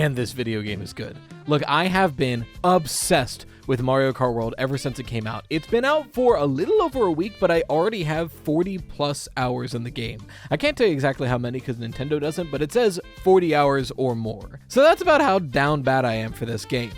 man, this video game is good. Look, I have been obsessed with Mario Kart World ever since it came out. It's been out for a little over a week, but I already have 40 plus hours in the game. I can't tell you exactly how many because Nintendo doesn't, but it says 40 hours or more. So that's about how down bad I am for this game.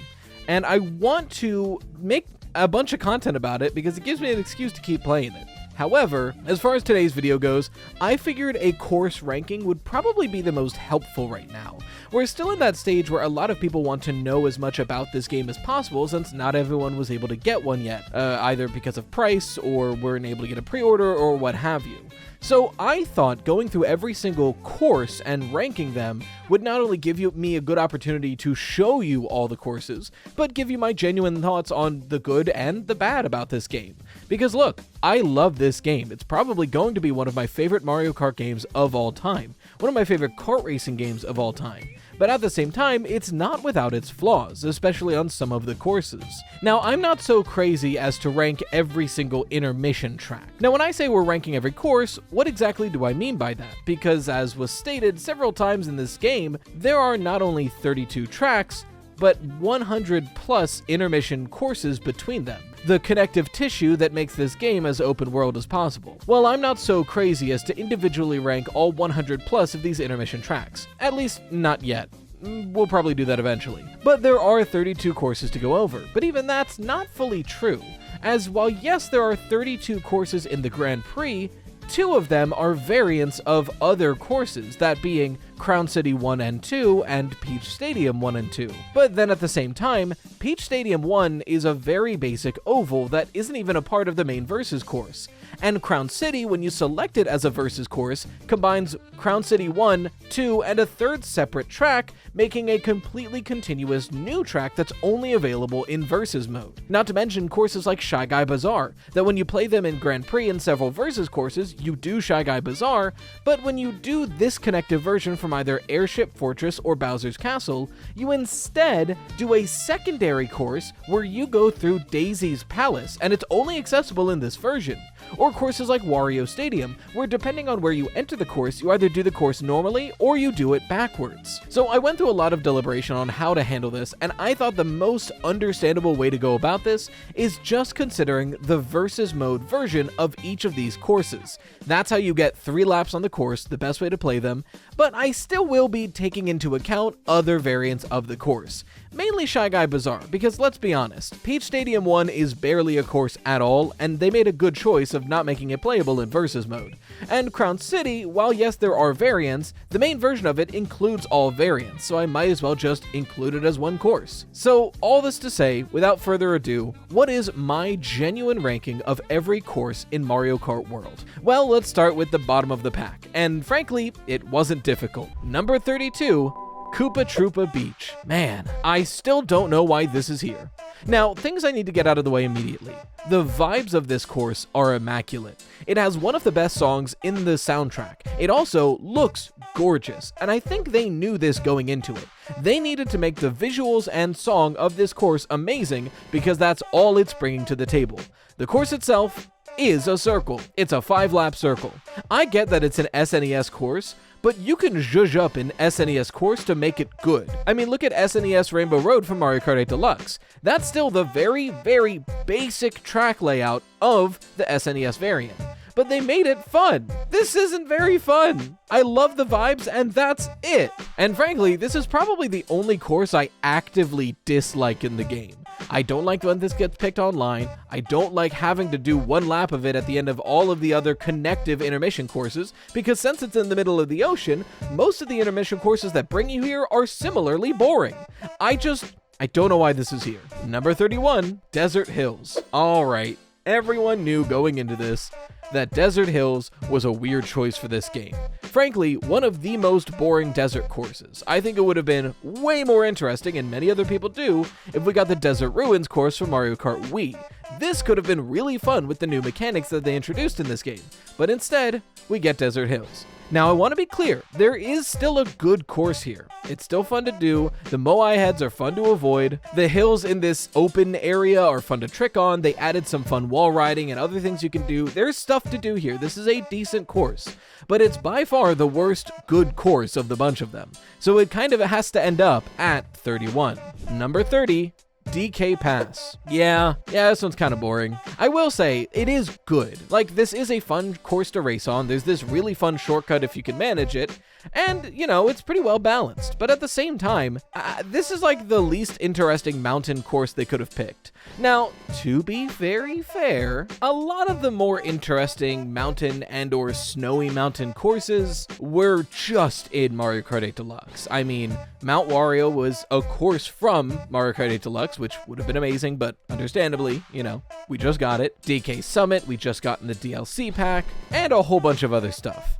And I want to make a bunch of content about it because it gives me an excuse to keep playing it. However, as far as today's video goes, I figured a course ranking would probably be the most helpful right now. We're still in that stage where a lot of people want to know as much about this game as possible since not everyone was able to get one yet, either because of price or weren't able to get a pre-order or what have you. So I thought going through every single course and ranking them would not only give me a good opportunity to show you all the courses, but give you my genuine thoughts on the good and the bad about this game. Because look, I love this game. It's probably going to be one of my favorite Mario Kart games of all time, one of my favorite kart racing games of all time. But at the same time, it's not without its flaws, especially on some of the courses. Now, I'm not so crazy as to rank every single intermission track. Now, when I say we're ranking every course, what exactly do I mean by that? Because as was stated several times in this game, there are not only 32 tracks, but 100 plus intermission courses between them. The connective tissue that makes this game as open world as possible. Well, I'm not so crazy as to individually rank all 100 plus of these intermission tracks. At least, not yet. We'll probably do that eventually. But there are 32 courses to go over, but even that's not fully true. As while yes, there are 32 courses in the Grand Prix, 2 of them are variants of other courses, that being Crown City 1 and 2 and Peach Stadium 1 and 2. But then at the same time, Peach Stadium 1 is a very basic oval that isn't even a part of the main Versus course. And Crown City, when you select it as a Versus course, combines Crown City 1, 2, and a third separate track, making a completely continuous new track that's only available in Versus mode. Not to mention courses like Shy Guy Bazaar, that when you play them in Grand Prix and several Versus courses, you do Shy Guy Bazaar, but when you do this connective version from either Airship Fortress or Bowser's Castle, you instead do a secondary course where you go through Daisy's Palace, and it's only accessible in this version. Or courses like Wario Stadium, where depending on where you enter the course, you either do the course normally or you do it backwards. So I went through a lot of deliberation on how to handle this, and I thought the most understandable way to go about this is just considering the Versus mode version of each of these courses. That's how you get 3 laps on the course, the best way to play them, but I still will be taking into account other variants of the course. Mainly Shy Guy Bazaar, because let's be honest, Peach Stadium 1 is barely a course at all, and they made a good choice of not making it playable in Versus mode. And Crown City, while yes there are variants, the main version of it includes all variants, so I might as well just include it as one course. So all this to say, without further ado, what is my genuine ranking of every course in Mario Kart World? Well, let's start with the bottom of the pack, and frankly, it wasn't difficult. Number 32, Koopa Troopa Beach. Man, I still don't know why this is here. Now, things I need to get out of the way immediately. The vibes of this course are immaculate. It has one of the best songs in the soundtrack. It also looks gorgeous, and I think they knew this going into it. They needed to make the visuals and song of this course amazing because that's all it's bringing to the table. The course itself is a circle. It's a 5-lap circle. I get that it's an SNES course, but you can zhuzh up an SNES course to make it good. I mean, look at SNES Rainbow Road from Mario Kart 8 Deluxe. That's still the very, very basic track layout of the SNES variant. But they made it fun. This isn't very fun. I love the vibes, and that's it. And frankly, this is probably the only course I actively dislike in the game. I don't like when this gets picked online. I don't like having to do 1 lap of it at the end of all of the other connective intermission courses, because since it's in the middle of the ocean, most of the intermission courses that bring you here are similarly boring. I don't know why this is here. Number 31, Desert Hills. Alright, everyone knew going into this that Desert Hills was a weird choice for this game. Frankly, one of the most boring desert courses. I think it would have been way more interesting, and many other people do, if we got the Desert Ruins course from Mario Kart Wii. This could have been really fun with the new mechanics that they introduced in this game, but instead, we get Desert Hills. Now, I want to be clear, there is still a good course here. It's still fun to do, the Moai heads are fun to avoid, the hills in this open area are fun to trick on, they added some fun wall riding and other things you can do. There's stuff to do here. This is a decent course, but it's by far the worst good course of the bunch of them. So it kind of has to end up at 31. Number 30. DK Pass. Yeah, this one's kind of boring. I will say, it is good. Like, this is a fun course to race on. There's this really fun shortcut if you can manage it. And, you know, it's pretty well balanced. But at the same time, this is like the least interesting mountain course they could have picked. Now, to be very fair, a lot of the more interesting mountain and or snowy mountain courses were just in Mario Kart 8 Deluxe. I mean, Mount Wario was a course from Mario Kart 8 Deluxe, which would have been amazing, but understandably, you know, we just got it. DK Summit, we just got in the DLC pack, and a whole bunch of other stuff.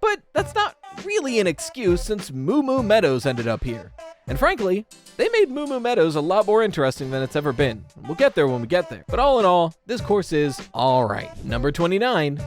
But that's not really an excuse since Mumu Meadows ended up here. And frankly, they made Mumu Meadows a lot more interesting than it's ever been. We'll get there when we get there. But all in all, this course is alright. Number 29,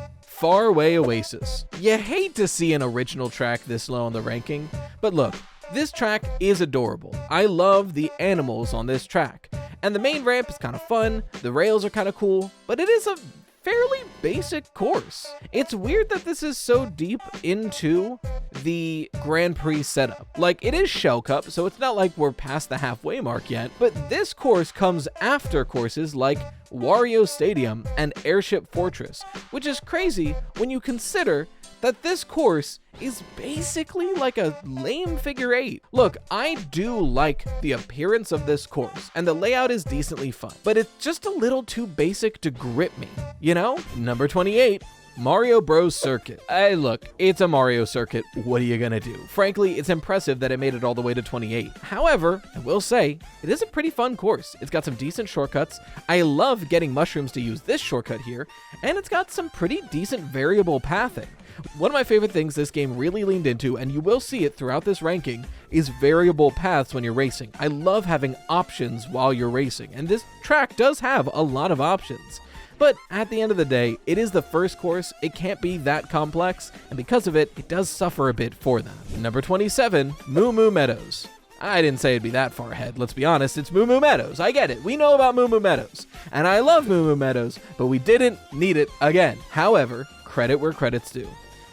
Away Oasis. You hate to see an original track this low on the ranking, but look, this track is adorable. I love the animals on this track. And the main ramp is kind of fun, the rails are kind of cool, but it is a fairly basic course. It's weird that this is so deep into the Grand Prix setup. Like, it is Shell Cup, so it's not like we're past the halfway mark yet, but this course comes after courses like Wario Stadium and Airship Fortress, which is crazy when you consider that this course is basically like a lame figure 8. Look, I do like the appearance of this course, and the layout is decently fun, but it's just a little too basic to grip me, you know? Number 28, Mario Bros. Circuit. Hey, look, it's a Mario circuit. What are you gonna do? Frankly, it's impressive that it made it all the way to 28. However, I will say, it is a pretty fun course. It's got some decent shortcuts. I love getting mushrooms to use this shortcut here, and it's got some pretty decent variable pathing. One of my favorite things this game really leaned into, and you will see it throughout this ranking, is variable paths when you're racing. I love having options while you're racing, and this track does have a lot of options. But at the end of the day, it is the first course, it can't be that complex, and because of it, it does suffer a bit for that. Number 27, Mumu Meadows. I didn't say it'd be that far ahead, let's be honest, it's Mumu Meadows, I get it, we know about Mumu Meadows, and I love Mumu Meadows, but we didn't need it again. However, credit where credit's due.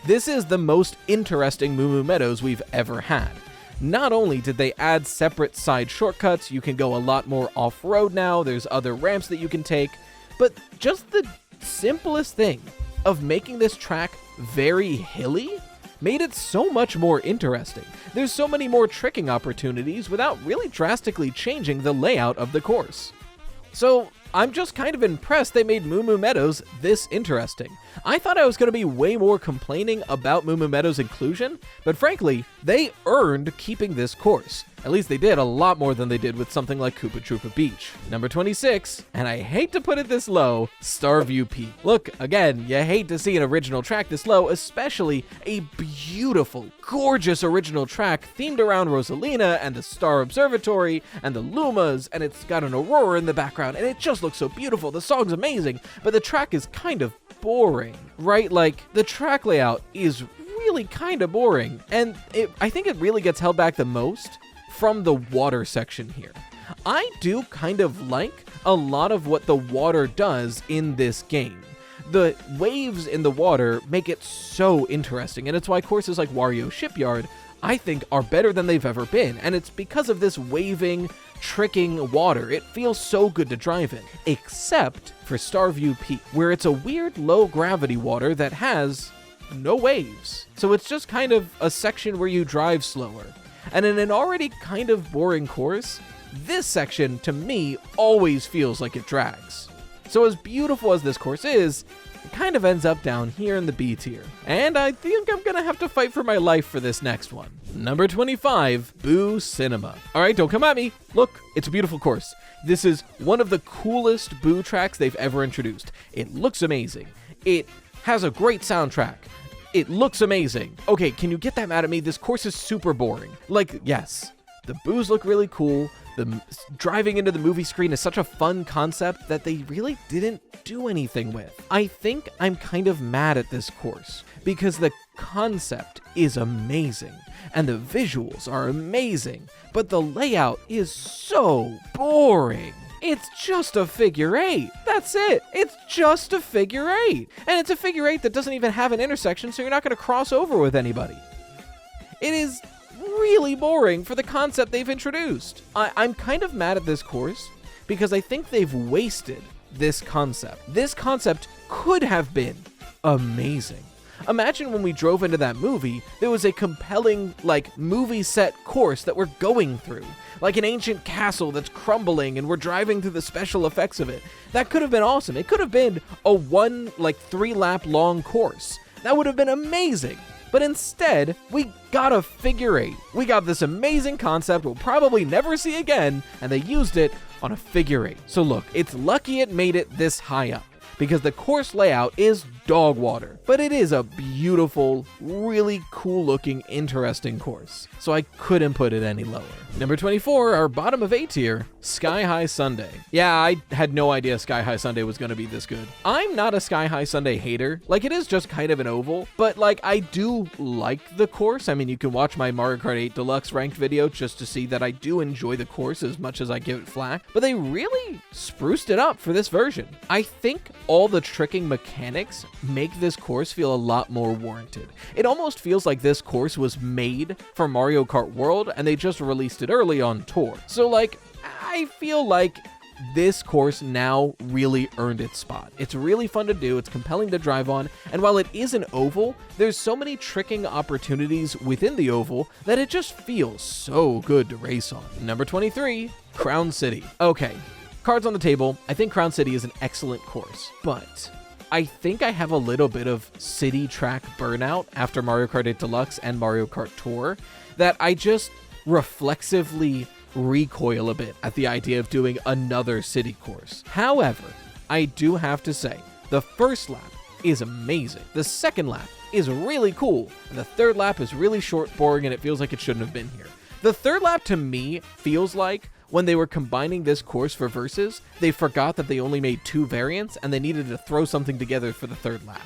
This is the most interesting Mumu Meadows we've ever had. Not only did they add separate side shortcuts, you can go a lot more off-road now, there's other ramps that you can take, but just the simplest thing of making this track very hilly made it so much more interesting. There's so many more tricking opportunities without really drastically changing the layout of the course. So I'm just kind of impressed they made Mumu Meadows this interesting. I thought I was going to be way more complaining about Mumu Meadows' inclusion, but frankly, they earned keeping this course. At least they did a lot more than they did with something like Koopa Troopa Beach. Number 26, and I hate to put it this low, Starview Peak. Look, again, you hate to see an original track this low, especially a beautiful, gorgeous original track themed around Rosalina and the Star Observatory and the Lumas, and it's got an aurora in the background, and it just looks so beautiful. The song's amazing, but the track is kind of boring, right? Like, the track layout is really kind of boring, and I think it really gets held back the most from the water section here. I do kind of like a lot of what the water does in this game. The waves in the water make it so interesting, and it's why courses like Wario Shipyard, I think, are better than they've ever been, and it's because of this waving, tricking water. It feels so good to drive in, except for Starview Peak, where it's a weird low gravity water that has no waves. So it's just kind of a section where you drive slower. And in an already kind of boring course, this section, to me, always feels like it drags. So as beautiful as this course is, it kind of ends up down here in the B tier. And I think I'm gonna have to fight for my life for this next one. Number 25, Boo Cinema. Alright, don't come at me. Look, it's a beautiful course. This is one of the coolest Boo tracks they've ever introduced. It looks amazing. It has a great soundtrack. It looks amazing. Okay, can you get that mad at me? This course is super boring. Like, yes, the Boos look really cool. The driving into the movie screen is such a fun concept that they really didn't do anything with. I think I'm kind of mad at this course because the concept is amazing, and the visuals are amazing, but the layout is so boring. It's just a figure eight. That's it. It's just a figure eight. And it's a figure eight that doesn't even have an intersection, so you're not going to cross over with anybody. It is really boring for the concept they've introduced. I'm kind of mad at this course because I think they've wasted this concept. This concept could have been amazing. Imagine when we drove into that movie, there was a compelling, movie set course that we're going through. Like an ancient castle that's crumbling and we're driving through the special effects of it. That could have been awesome. It could have been a 3-lap long course. That would have been amazing. But instead, we got a figure eight. We got this amazing concept we'll probably never see again, and they used it on a figure eight. So look, it's lucky it made it this high up, because the course layout is dog water, but it is a beautiful, really cool looking, interesting course. So I couldn't put it any lower. Number 24, our bottom of A tier, Sky High Sundae. Yeah, I had no idea Sky High Sundae was gonna be this good. I'm not a Sky High Sundae hater. It is just kind of an oval, but I do like the course. I mean, you can watch my Mario Kart 8 Deluxe ranked video just to see that I do enjoy the course as much as I give it flack, but they really spruced it up for this version. I think all the tricking mechanics make this course feel a lot more warranted. It almost feels like this course was made for Mario Kart World and they just released it early on tour. So I feel like this course now really earned its spot. It's really fun to do, it's compelling to drive on, and while it is an oval, there's so many tricking opportunities within the oval that it just feels so good to race on. Number 23, Crown City. Okay, cards on the table, I think Crown City is an excellent course, but I think I have a little bit of city track burnout after Mario Kart 8 Deluxe and Mario Kart Tour that I just reflexively recoil a bit at the idea of doing another city course. However, I do have to say, the first lap is amazing. The second lap is really cool, and the third lap is really short, boring, and it feels like it shouldn't have been here. The third lap to me feels like when they were combining this course for verses, they forgot that they only made 2 variants and they needed to throw something together for the third lap.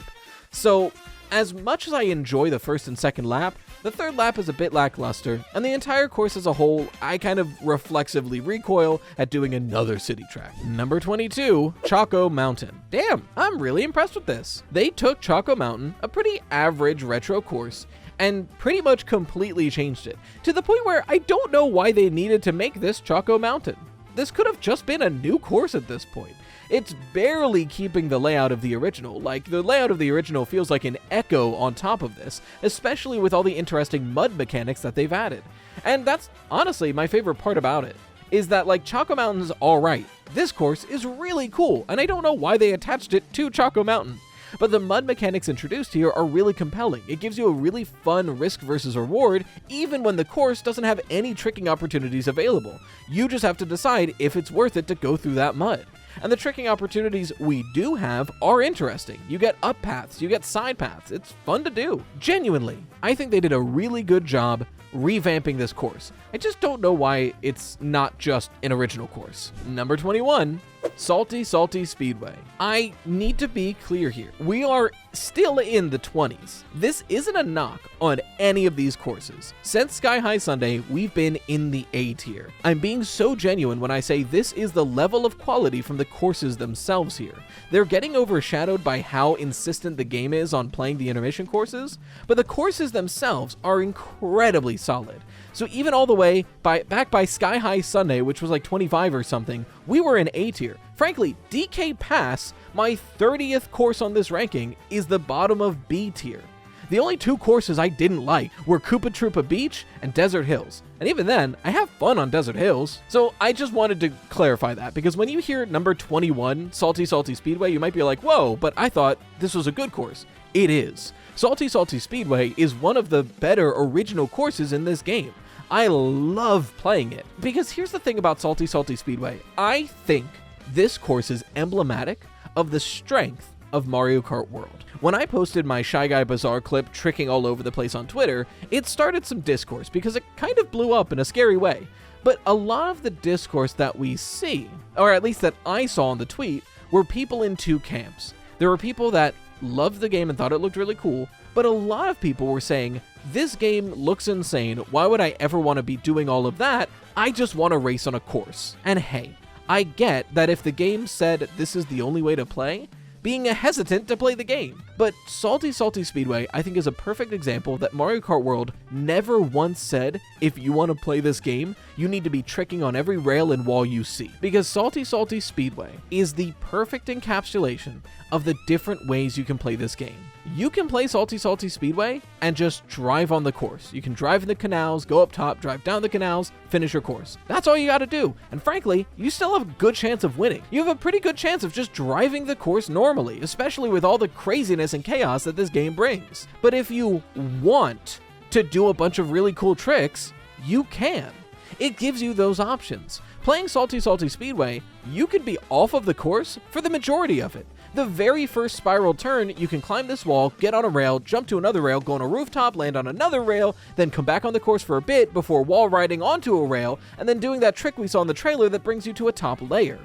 So, as much as I enjoy the first and second lap, the third lap is a bit lackluster, and the entire course as a whole, I kind of reflexively recoil at doing another city track. Number 22, Choco Mountain. Damn, I'm really impressed with this. They took Choco Mountain, a pretty average retro course, and pretty much completely changed it, to the point where I don't know why they needed to make this Choco Mountain. This could have just been a new course at this point. It's barely keeping the layout of the original. The layout of the original feels like an echo on top of this, especially with all the interesting mud mechanics that they've added. And that's honestly my favorite part about it, is that Choco Mountain's alright. This course is really cool, and I don't know why they attached it to Choco Mountain. But the mud mechanics introduced here are really compelling. It gives you a really fun risk versus reward, even when the course doesn't have any tricking opportunities available. You just have to decide if it's worth it to go through that mud. And the tricking opportunities we do have are interesting. You get up paths, you get side paths. It's fun to do. Genuinely, I think they did a really good job revamping this course. I just don't know why it's not just an original course. Number 21, Salty Speedway. I need to be clear here. We are still in the 20s. This isn't a knock on any of these courses. Since Sky High Sundae, we've been in the A tier. I'm being so genuine when I say this is the level of quality from the courses themselves here. They're getting overshadowed by how insistent the game is on playing the intermission courses, but the courses themselves are incredibly solid. So even all the way back by Sky High Sundae, which was 25 or something, we were in A tier. Frankly, DK Pass, my 30th course on this ranking, is the bottom of B tier. The only 2 courses I didn't like were Koopa Troopa Beach and Desert Hills. And even then, I have fun on Desert Hills. So I just wanted to clarify that, because when you hear number 21, Salty Speedway, you might be like, whoa, but I thought this was a good course. It is. Salty Speedway is one of the better original courses in this game. I love playing it, because here's the thing about Salty Speedway. I think this course is emblematic of the strength of Mario Kart World. When I posted my Guy Bazaar clip tricking all over the place on Twitter, it started some discourse because it kind of blew up in a scary way. But a lot of the discourse that we see, or at least that I saw in the tweet, were people in 2 camps. There were people that loved the game and thought it looked really cool, But a lot of people were saying, this game looks insane, why would I ever want to be doing all of that? I just want to race on a course. And hey, I get that if the game said this is the only way to play, being hesitant to play the game. But Salty Speedway, I think, is a perfect example that Mario Kart World never once said, if you want to play this game, you need to be tricking on every rail and wall you see. Because Salty Speedway is the perfect encapsulation of the different ways you can play this game. You can play Salty Speedway and just drive on the course. You can drive in the canals, go up top, drive down the canals, finish your course. That's all you gotta do. And frankly, you still have a good chance of winning. You have a pretty good chance of just driving the course normally, especially with all the craziness and chaos that this game brings. But if you want to do a bunch of really cool tricks, you can. It gives you those options. Playing Salty Speedway, you can be off of the course for the majority of it. The very first spiral turn, you can climb this wall, get on a rail, jump to another rail, go on a rooftop, land on another rail, then come back on the course for a bit before wall riding onto a rail, and then doing that trick we saw in the trailer that brings you to a top layer.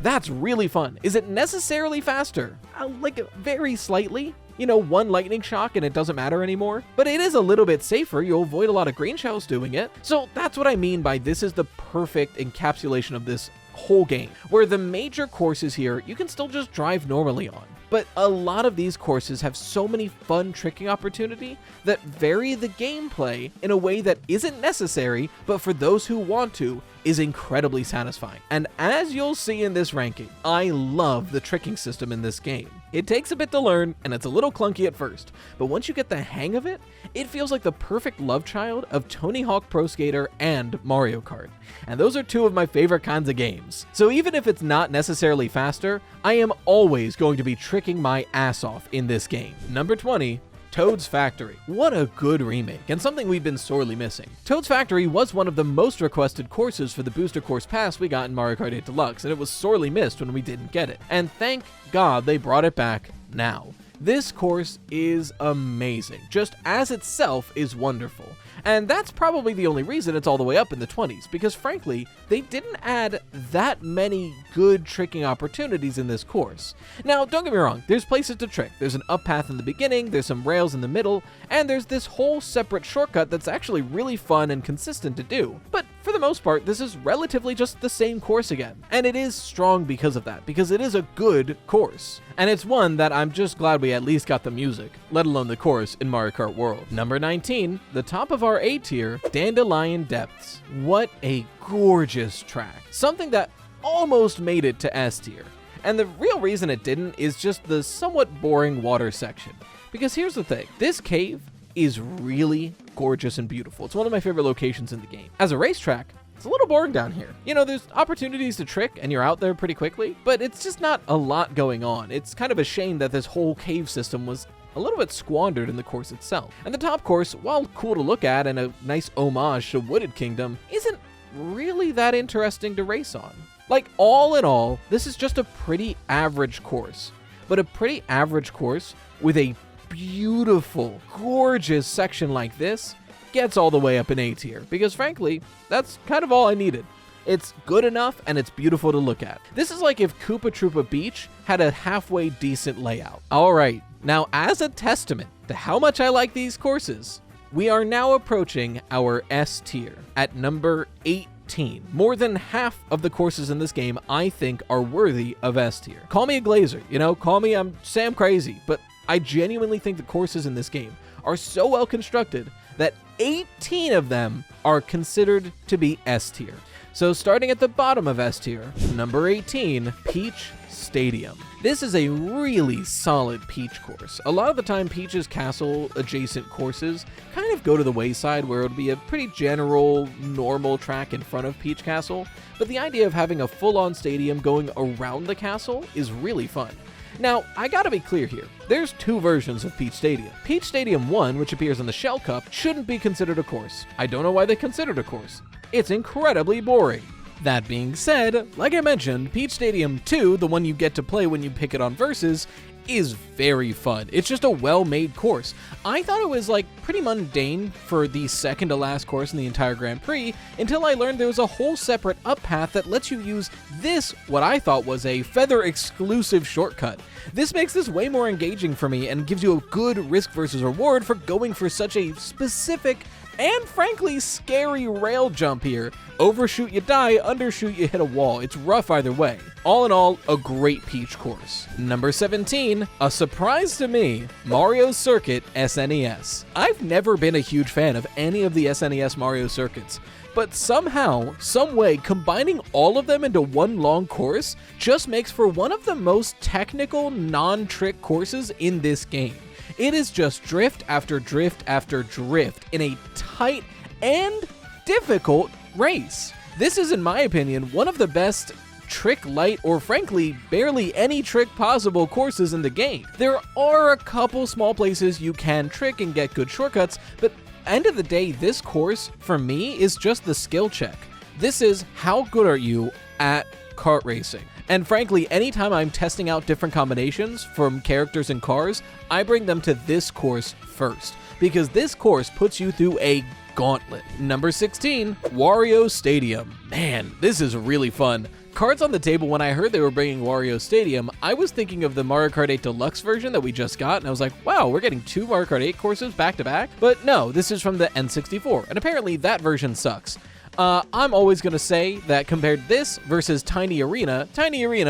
That's really fun. Is it necessarily faster? Like, very slightly. You know, one lightning shock and it doesn't matter anymore. But it is a little bit safer. You'll avoid a lot of green shells doing it. So that's what I mean by this is the perfect encapsulation of this whole game, where the major courses here you can still just drive normally on. But a lot of these courses have so many fun tricking opportunity that vary the gameplay in a way that isn't necessary, but for those who want to, is incredibly satisfying. And as you'll see in this ranking, I love the tricking system in this game. It takes a bit to learn, and it's a little clunky at first, but once you get the hang of it, it feels like the perfect love child of Tony Hawk Pro Skater and Mario Kart. And those are two of my favorite kinds of games. So even if it's not necessarily faster, I am always going to be tricking my ass off in this game. Number 20, Toad's Factory. What a good remake, and something we've been sorely missing. Toad's Factory was one of the most requested courses for the Booster Course Pass we got in Mario Kart 8 Deluxe, and it was sorely missed when we didn't get it. And thank God they brought it back now. This course is amazing, just as itself is wonderful. And that's probably the only reason it's all the way up in the 20s, because frankly, they didn't add that many good tricking opportunities in this course. Now, don't get me wrong, there's places to trick. There's an up path in the beginning, there's some rails in the middle, and there's this whole separate shortcut that's actually really fun and consistent to do. But for the most part, this is relatively just the same course again. And it is strong because of that, because it is a good course. And it's one that I'm just glad we at least got the music, let alone the course, in Mario Kart World. Number 19, the top of our A tier, Dandelion Depths. What a gorgeous track. Something that almost made it to S tier. And the real reason it didn't is just the somewhat boring water section. Because here's the thing, this cave is really gorgeous and beautiful. It's one of my favorite locations in the game. As a racetrack, it's a little boring down here. You know, there's opportunities to trick and you're out there pretty quickly, but it's just not a lot going on. It's kind of a shame that this whole cave system was a little bit squandered in the course itself. And the top course, while cool to look at and a nice homage to Wooded Kingdom, isn't really that interesting to race on. Like, all in all, this is just a pretty average course, but a pretty average course with a beautiful, gorgeous section like this gets all the way up in A tier, because frankly, that's kind of all I needed. It's good enough and it's beautiful to look at. This is like if Koopa Troopa Beach had a halfway decent layout. All right, now as a testament to how much I like these courses, we are now approaching our S tier at number 18. More than half of the courses in this game I think are worthy of S tier. Call me a glazer, you know, call me I'm crazy, but I genuinely think the courses in this game are so well constructed that 18 of them are considered to be S tier. So starting at the bottom of S tier, number 18, Peach Stadium. This is a really solid Peach course. A lot of the time, Peach's castle adjacent courses kind of go to the wayside, where it would be a pretty general, normal track in front of Peach Castle, but the idea of having a full-on stadium going around the castle is really fun. Now, I gotta be clear here. There's two versions of Peach Stadium. Peach Stadium 1, which appears in the Shell Cup, shouldn't be considered a course. I don't know why they considered a course. It's incredibly boring. That being said, like I mentioned, Peach Stadium 2, the one you get to play when you pick it on Versus, is very fun. It's just a well-made course. I thought it was like pretty mundane for the second to last course in the entire Grand Prix until I learned there was a whole separate up path that lets you use this, what I thought was a Feather exclusive shortcut. This makes this way more engaging for me and gives you a good risk versus reward for going for such a specific and frankly scary rail jump here. Overshoot you die, undershoot you hit a wall. It's rough either way. All in all, a great Peach course. Number 17, a surprise to me, Mario Circuit SNES. I've never been a huge fan of any of the SNES Mario circuits, but somehow, someway, combining all of them into one long course just makes for one of the most technical, non-trick courses in this game. It is just drift after drift after drift in a tight and difficult race. This is, in my opinion, one of the best trick light or frankly barely any trick possible courses in the game. There are a couple small places you can trick and get good shortcuts, but end of the day, this course for me is just the skill check. This is how good are you at kart racing. And frankly, anytime I'm testing out different combinations from characters and cars, I bring them to this course first, because this course puts you through a gauntlet. Number 16, Wario Stadium. Man, this is really fun. Cards on the table, when I heard they were bringing Wario Stadium, I was thinking of the Mario Kart 8 Deluxe version that we just got, and I was like, wow, we're getting 2 Mario Kart 8 courses back to back? But no, this is from the N64, and apparently that version sucks. I'm always going to say that compared this versus Tiny Arena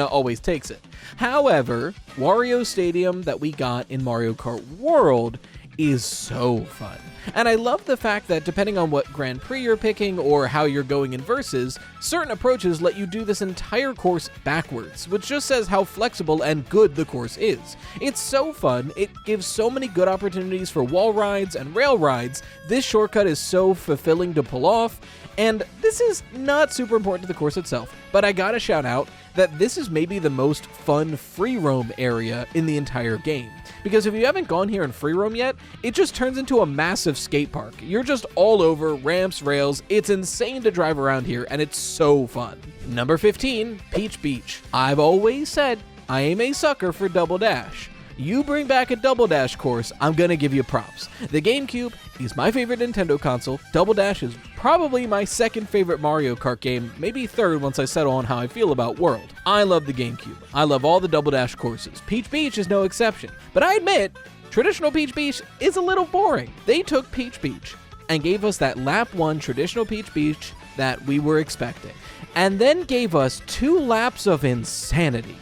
always takes it. However, Wario Stadium that we got in Mario Kart World is so fun. And I love the fact that depending on what Grand Prix you're picking or how you're going in versus, certain approaches let you do this entire course backwards, which just says how flexible and good the course is. It's so fun, it gives so many good opportunities for wall rides and rail rides. This shortcut is so fulfilling to pull off, and this is not super important to the course itself, but I gotta shout out that this is maybe the most fun free roam area in the entire game. Because if you haven't gone here in free roam yet, it just turns into a massive skate park. You're just all over, ramps, rails, it's insane to drive around here, and it's so fun. Number 15, Peach Beach. I've always said I am a sucker for Double Dash. You bring back a Double Dash course, I'm gonna give you props. The GameCube is my favorite Nintendo console. Double Dash is probably my second favorite Mario Kart game, maybe third once I settle on how I feel about World. I love the GameCube. I love all the Double Dash courses. Peach Beach is no exception. But I admit, traditional Peach Beach is a little boring. They took Peach Beach and gave us that lap 1 traditional Peach Beach that we were expecting, and then gave us 2 laps of insanity.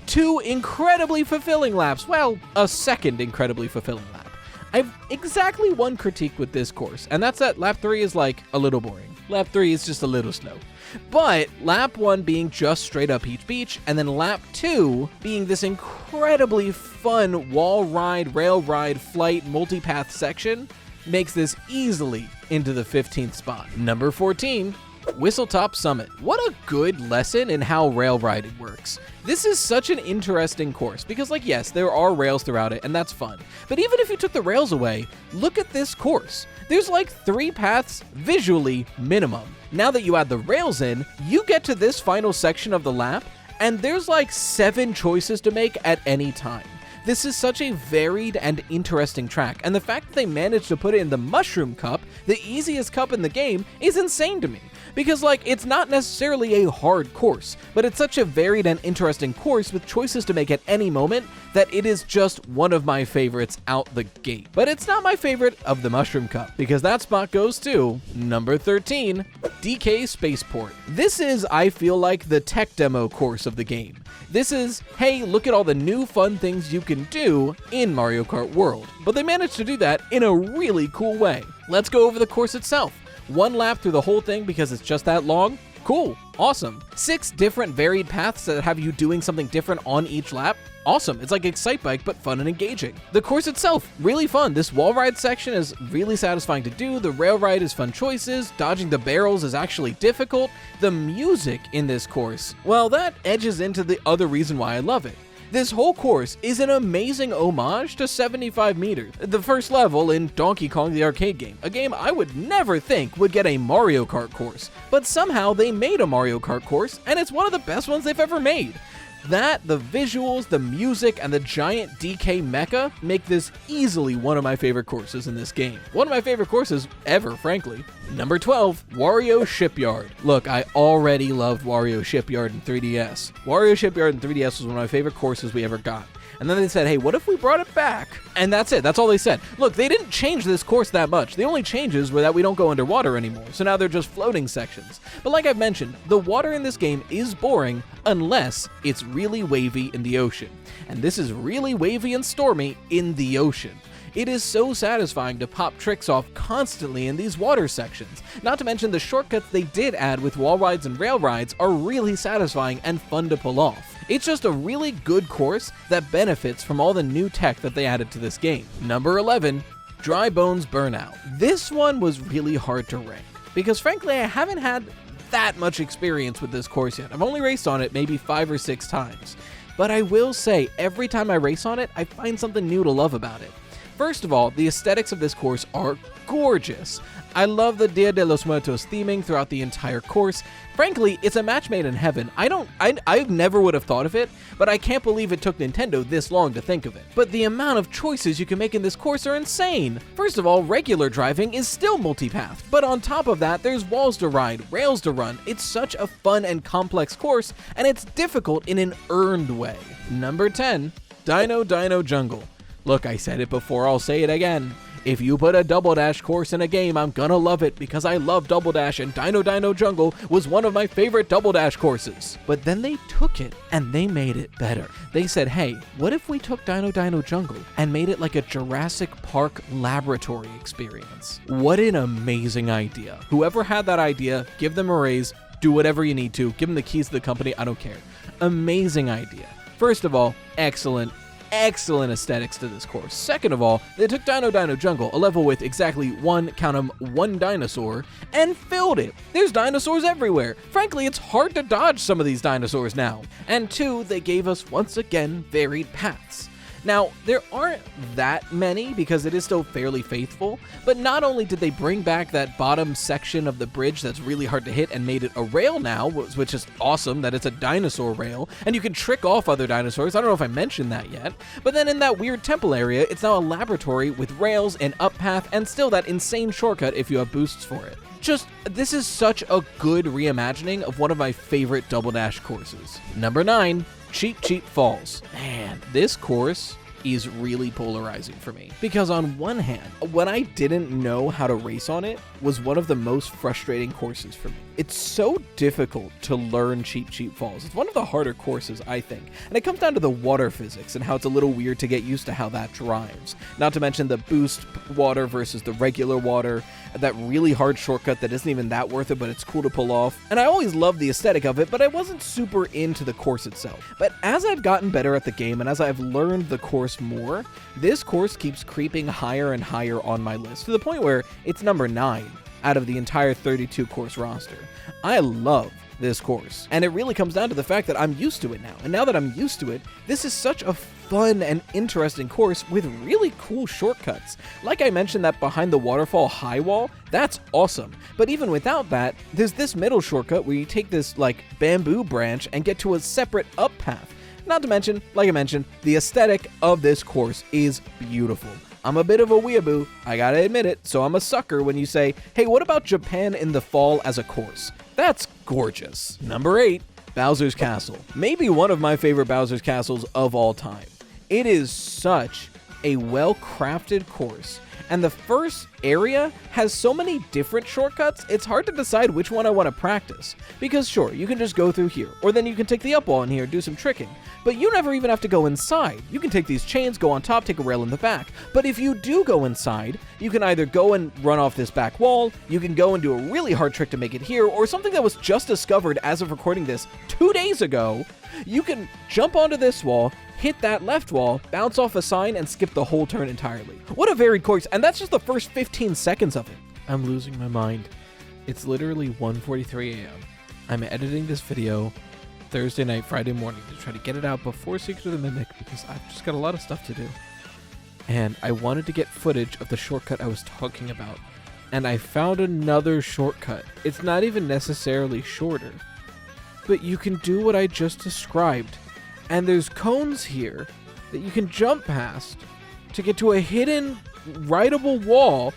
2 incredibly fulfilling laps. Well, a second incredibly fulfilling lap. I've exactly one critique with this course, and that's that lap 3 is like a little boring. Lap 3 is just a little slow. But lap 1 being just straight up Peach Beach, and then lap 2 being this incredibly fun wall ride, rail ride, flight, multipath section makes this easily into the 15th spot. Number 14, Whistletop Summit. What a good lesson in how rail riding works. This is such an interesting course because, like, yes, there are rails throughout it, and that's fun. But even if you took the rails away, look at this course. There's like 3 paths visually minimum. Now that you add the rails in, you get to this final section of the lap, and there's like 7 choices to make at any time. This is such a varied and interesting track, and the fact that they managed to put it in the Mushroom Cup, the easiest cup in the game, is insane to me. Because, like, it's not necessarily a hard course, but it's such a varied and interesting course with choices to make at any moment that it is just one of my favorites out the gate. But it's not my favorite of the Mushroom Cup, because that spot goes to number 13, DK Spaceport. This is, I feel like, the tech demo course of the game. This is, hey, look at all the new fun things you can do in Mario Kart World. But they managed to do that in a really cool way. Let's go over the course itself. 1 lap through the whole thing because it's just that long? Cool. Awesome. 6 different varied paths that have you doing something different on each lap? Awesome. It's like Excitebike, but fun and engaging. The course itself, really fun. This wall ride section is really satisfying to do. The rail ride is fun choices. Dodging the barrels is actually difficult. The music in this course, well, that edges into the other reason why I love it. This whole course is an amazing homage to 75 meters, the first level in Donkey Kong the arcade game, a game I would never think would get a Mario Kart course, but somehow they made a Mario Kart course, and it's one of the best ones they've ever made. That, the visuals, the music, and the giant DK mecha make this easily one of my favorite courses in this game. One of my favorite courses ever, frankly. Number 12, Wario Shipyard. Look, I already loved Wario Shipyard in 3DS. Wario Shipyard in 3DS was one of my favorite courses we ever got. And then they said, hey, what if we brought it back? And that's it. That's all they said. Look, they didn't change this course that much. The only changes were that we don't go underwater anymore. So now they're just floating sections. But like I've mentioned, the water in this game is boring unless it's really wavy in the ocean. And this is really wavy and stormy in the ocean. It is so satisfying to pop tricks off constantly in these water sections. Not to mention the shortcuts they did add with wall rides and rail rides are really satisfying and fun to pull off. It's just a really good course that benefits from all the new tech that they added to this game. Number 11, Bones Burnout. This one was really hard to rank because frankly I haven't had that much experience with this course yet. I've only raced on it maybe 5 or 6 times. But I will say every time I race on it, I find something new to love about it. First of all, the aesthetics of this course are gorgeous. I love the Dia de los Muertos theming throughout the entire course. Frankly, it's a match made in heaven. I never would have thought of it, but I can't believe it took Nintendo this long to think of it. But the amount of choices you can make in this course are insane. First of all, regular driving is still multipath, but on top of that, there's walls to ride, rails to run. It's such a fun and complex course, and it's difficult in an earned way. Number 10, Dino Jungle. Look, I said it before, I'll say it again. If you put a Double Dash course in a game, I'm gonna love it because I love Double Dash, and Dino Jungle was one of my favorite Double Dash courses. But then they took it and they made it better. They said, hey, what if we took Dino Jungle and made it like a Jurassic Park laboratory experience? What an amazing idea. Whoever had that idea, give them a raise, do whatever you need to, give them the keys to the company, I don't care. Amazing idea. First of all, excellent aesthetics to this course. Second of all, they took Dino Jungle, a level with exactly one dinosaur, and filled it. There's dinosaurs everywhere. Frankly, it's hard to dodge some of these dinosaurs now. And 2, they gave us, once again, varied paths. Now, there aren't that many because it is still fairly faithful, but not only did they bring back that bottom section of the bridge that's really hard to hit and made it a rail now, which is awesome that it's a dinosaur rail, and you can trick off other dinosaurs. I don't know if I mentioned that yet, but then in that weird temple area, it's now a laboratory with rails and up path and still that insane shortcut if you have boosts for it. This is such a good reimagining of one of my favorite Double Dash courses. Number 9, Cheap Falls. Man, this course is really polarizing for me because on one hand, when I didn't know how to race on it was one of the most frustrating courses for me. It's so difficult to learn Cheap Falls. It's one of the harder courses, I think. And it comes down to the water physics and how it's a little weird to get used to how that drives. Not to mention the boost water versus the regular water, that really hard shortcut that isn't even that worth it, but it's cool to pull off. And I always loved the aesthetic of it, but I wasn't super into the course itself. But as I've gotten better at the game and as I've learned the course more, this course keeps creeping higher and higher on my list to the point where it's number 9 out of the entire 32 course roster. I love this course, and it really comes down to the fact that I'm used to it now. And now that I'm used to it, this is such a fun and interesting course with really cool shortcuts. Like I mentioned, that behind the waterfall high wall, that's awesome. But even without that, there's this middle shortcut where you take this like bamboo branch and get to a separate up path. Not to mention, like I mentioned, the aesthetic of this course is beautiful. I'm a bit of a weeaboo, I gotta admit it, so I'm a sucker when you say, hey, what about Japan in the fall as a course? That's gorgeous. Number 8, Bowser's Castle. Maybe one of my favorite Bowser's Castles of all time. It is such a well-crafted course, and the first area has so many different shortcuts, it's hard to decide which one I want to practice. Because sure, you can just go through here, or then you can take the up wall in here and do some tricking. But you never even have to go inside. You can take these chains, go on top, take a rail in the back. But if you do go inside, you can either go and run off this back wall, you can go and do a really hard trick to make it here, or something that was just discovered as of recording this 2 days ago, you can jump onto this wall, hit that left wall, bounce off a sign, and skip the whole turn entirely. What a varied course, and that's just the first 15 seconds of it. I'm losing my mind. It's literally 1:43 a.m. I'm editing this video Thursday night, Friday morning to try to get it out before Secret of the Mimic because I've just got a lot of stuff to do. And I wanted to get footage of the shortcut I was talking about. And I found another shortcut. It's not even necessarily shorter, but you can do what I just described And there's cones here that you can jump past to get to a hidden rideable wall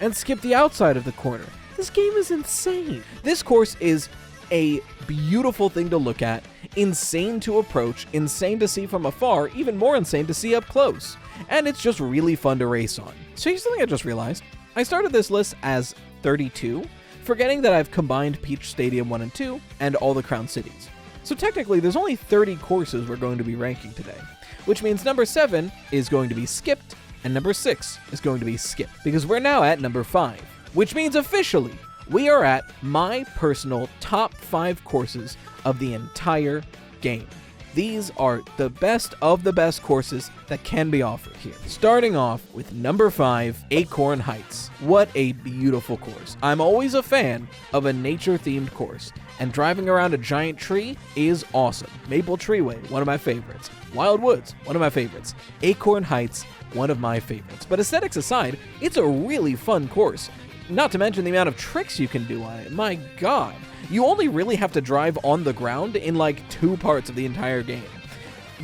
and skip the outside of the corner. This game is insane. This course is a beautiful thing to look at, insane to approach, insane to see from afar, even more insane to see up close. And it's just really fun to race on. So here's something I just realized. I started this list as 32, forgetting that I've combined Peach Stadium 1 and 2 and all the Crown Cities. So technically, there's only 30 courses we're going to be ranking today, which means number 7 is going to be skipped, and number 6 is going to be skipped, because we're now at number 5, which means officially, we are at my personal top 5 courses of the entire game. These are the best of the best courses that can be offered here. Starting off with number 5, Acorn Heights. What a beautiful course. I'm always a fan of a nature-themed course, and driving around a giant tree is awesome. Maple Treeway, one of my favorites. Wild Woods, one of my favorites. Acorn Heights, one of my favorites. But aesthetics aside, it's a really fun course. Not to mention the amount of tricks you can do on it. My God. You only really have to drive on the ground in like 2 parts of the entire game.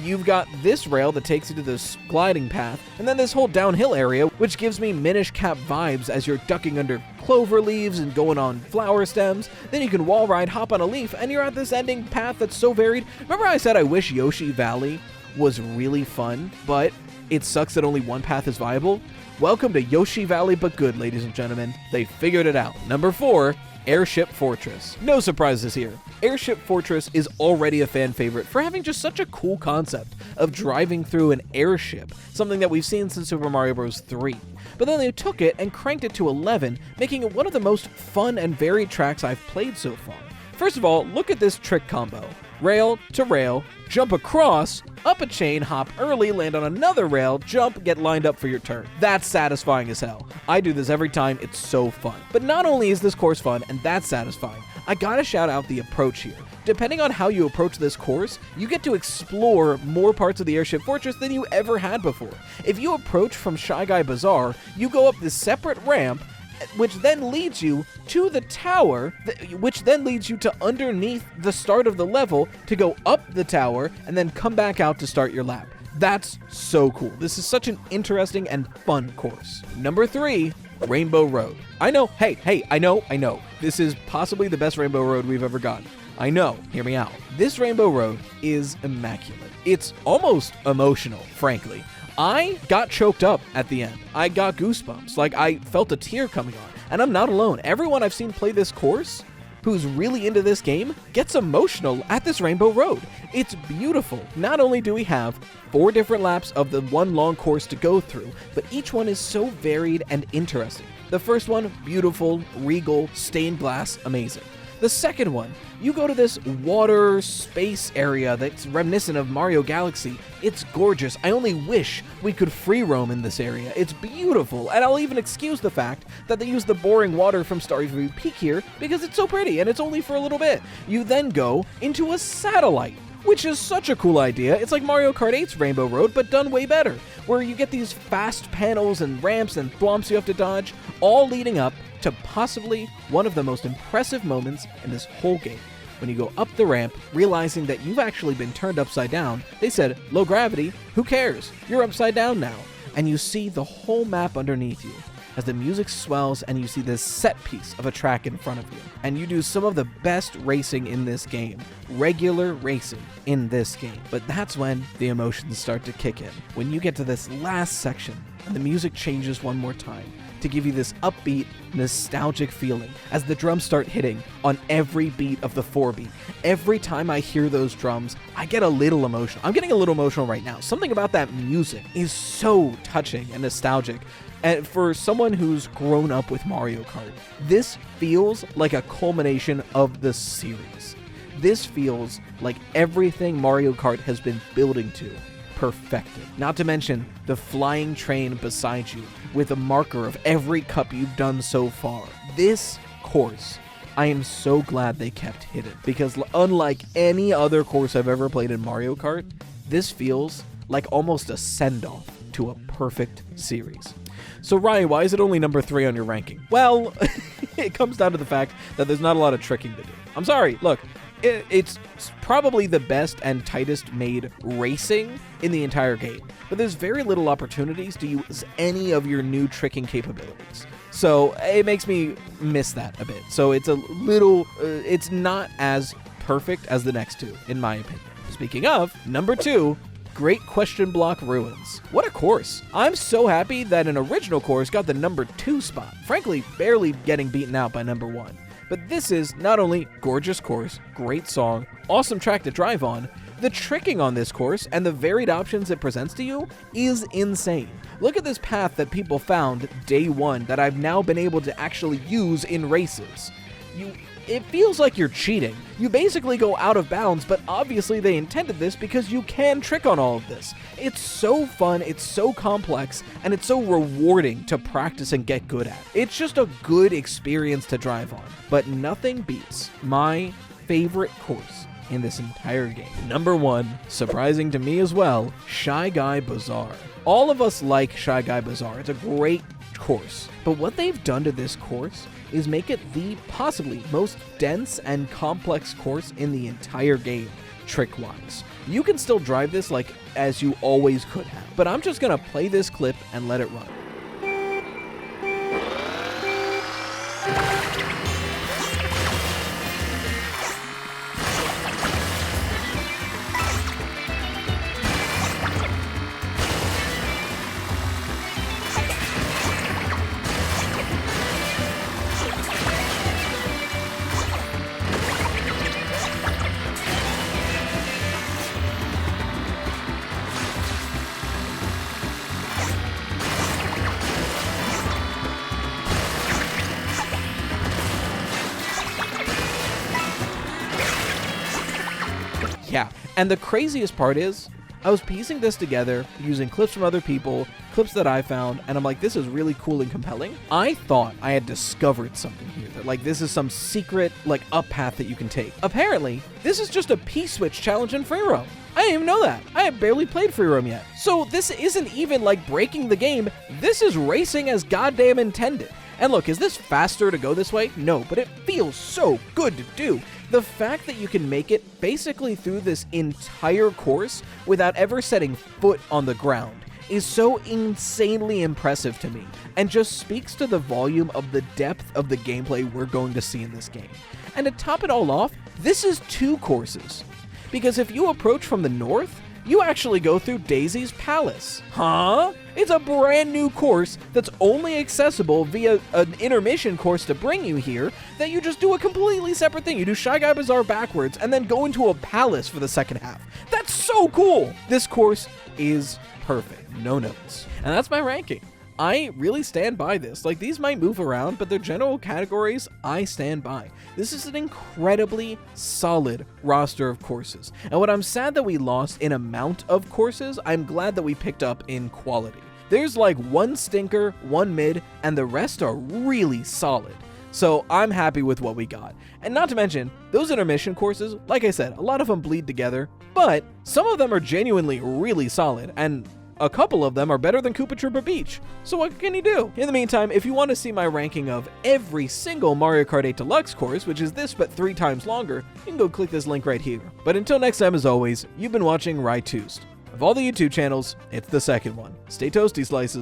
You've got this rail that takes you to this gliding path, and then this whole downhill area, which gives me Minish Cap vibes as you're ducking under clover leaves and going on flower stems. Then you can wall ride, hop on a leaf, and you're at this ending path that's so varied. Remember I said I wish Yoshi Valley was really fun, but it sucks that only one path is viable? Welcome to Yoshi Valley but good, ladies and gentlemen. They figured it out. Number 4, Airship Fortress. No surprises here. Airship Fortress is already a fan favorite for having just such a cool concept of driving through an airship, something that we've seen since Super Mario Bros. 3. But then they took it and cranked it to 11, making it one of the most fun and varied tracks I've played so far. First of all, look at this trick combo. Rail to rail, jump across, up a chain, hop early, land on another rail, jump, get lined up for your turn. That's satisfying as hell. I do this every time, it's so fun. But not only is this course fun and that's satisfying, I gotta shout out the approach here. Depending on how you approach this course, you get to explore more parts of the Airship Fortress than you ever had before. If you approach from Guy Bazaar, you go up this separate ramp, which then leads you to the tower, which then leads you to underneath the start of the level to go up the tower and then come back out to start your lap. That's so cool. This is such an interesting and fun course. Number 3, Rainbow Road. I know, I know. This is possibly the best Rainbow Road we've ever gotten. I know, hear me out. This Rainbow Road is immaculate. It's almost emotional, frankly. I got choked up at the end. I got goosebumps, like I felt a tear coming on. And I'm not alone. Everyone I've seen play this course who's really into this game gets emotional at this Rainbow Road. It's beautiful. Not only do we have 4 different laps of the one long course to go through, but each one is so varied and interesting. The first one, beautiful, regal, stained glass, amazing. The second one, you go to this water space area that's reminiscent of Mario Galaxy. It's gorgeous. I only wish we could free roam in this area. It's beautiful, and I'll even excuse the fact that they use the boring water from Starry View Peak here because it's so pretty and it's only for a little bit. You then go into a satellite, which is such a cool idea. It's like Mario Kart 8's Rainbow Road, but done way better, where you get these fast panels and ramps and thwomps you have to dodge, all leading up to possibly one of the most impressive moments in this whole game. When you go up the ramp, realizing that you've actually been turned upside down, they said, low gravity, who cares? You're upside down now. And you see the whole map underneath you as the music swells and you see this set piece of a track in front of you. And you do some of the best racing in this game, regular racing in this game. But that's when the emotions start to kick in. When you get to this last section and the music changes one more time, to give you this upbeat, nostalgic feeling as the drums start hitting on every beat of the 4-beat. Every time I hear those drums, I get a little emotional. I'm getting a little emotional right now. Something about that music is so touching and nostalgic. And for someone who's grown up with Mario Kart, this feels like a culmination of the series. This feels like everything Mario Kart has been building to. Perfected. Not to mention the flying train beside you with a marker of every cup you've done so far. This course, I am so glad they kept hidden, because unlike any other course I've ever played in Mario Kart, this feels like almost a send-off to a perfect series. So Ryan, why is it only number 3 on your ranking? Well, it comes down to the fact that there's not a lot of tricking to do. I'm sorry, look, It's probably the best and tightest made racing in the entire game, but there's very little opportunities to use any of your new tricking capabilities. So it makes me miss that a bit. So it's a little, it's not as perfect as the next two, in my opinion. Speaking of, number 2, Great Question Block Ruins. What a course. I'm so happy that an original course got the number 2 spot, frankly, barely getting beaten out by number 1. But this is not only gorgeous course, great song, awesome track to drive on, the tricking on this course and the varied options it presents to you is insane. Look at this path that people found day 1 that I've now been able to actually use in races. It feels like you're cheating. You basically go out of bounds, but obviously they intended this because you can trick on all of this. It's so fun, it's so complex, and it's so rewarding to practice and get good at. It's just a good experience to drive on, but nothing beats my favorite course in this entire game. Number 1, surprising to me as well, Shy Guy Bazaar. All of us like Shy Guy Bazaar. It's a great course, but what they've done to this course is make it the possibly most dense and complex course in the entire game, trick-wise. You can still drive this like as you always could have, but I'm just gonna play this clip and let it run. Yeah, and the craziest part is, I was piecing this together using clips from other people, clips that I found, and I'm like, this is really cool and compelling. I thought I had discovered something here, that like this is some secret like up path that you can take. Apparently, this is just a P-switch challenge in free roam. I didn't even know that. I have barely played free roam yet. So this isn't even like breaking the game, this is racing as goddamn intended. And look, is this faster to go this way? No, but it feels so good to do. The fact that you can make it basically through this entire course without ever setting foot on the ground is so insanely impressive to me, and just speaks to the volume of the depth of the gameplay we're going to see in this game. And to top it all off, this is 2 courses. Because if you approach from the north, you actually go through Daisy's Palace. Huh? It's a brand new course that's only accessible via an intermission course to bring you here, that you just do a completely separate thing. You do Shy Guy Bazaar backwards and then go into a palace for the second half. That's so cool! This course is perfect. No notes. And that's my ranking. I really stand by this. Like, these might move around, but the general categories, I stand by. This is an incredibly solid roster of courses. And what I'm sad that we lost in amount of courses, I'm glad that we picked up in quality. There's like 1 stinker, 1 mid, and the rest are really solid. So I'm happy with what we got. And not to mention, those intermission courses, like I said, a lot of them bleed together, but some of them are genuinely really solid, and a couple of them are better than Koopa Troopa Beach. So what can you do? In the meantime, if you want to see my ranking of every single Mario Kart 8 Deluxe course, which is this but 3 times longer, you can go click this link right here. But until next time, as always, you've been watching RyeTwost. Of all the YouTube channels, it's the second one. Stay toasty, slices.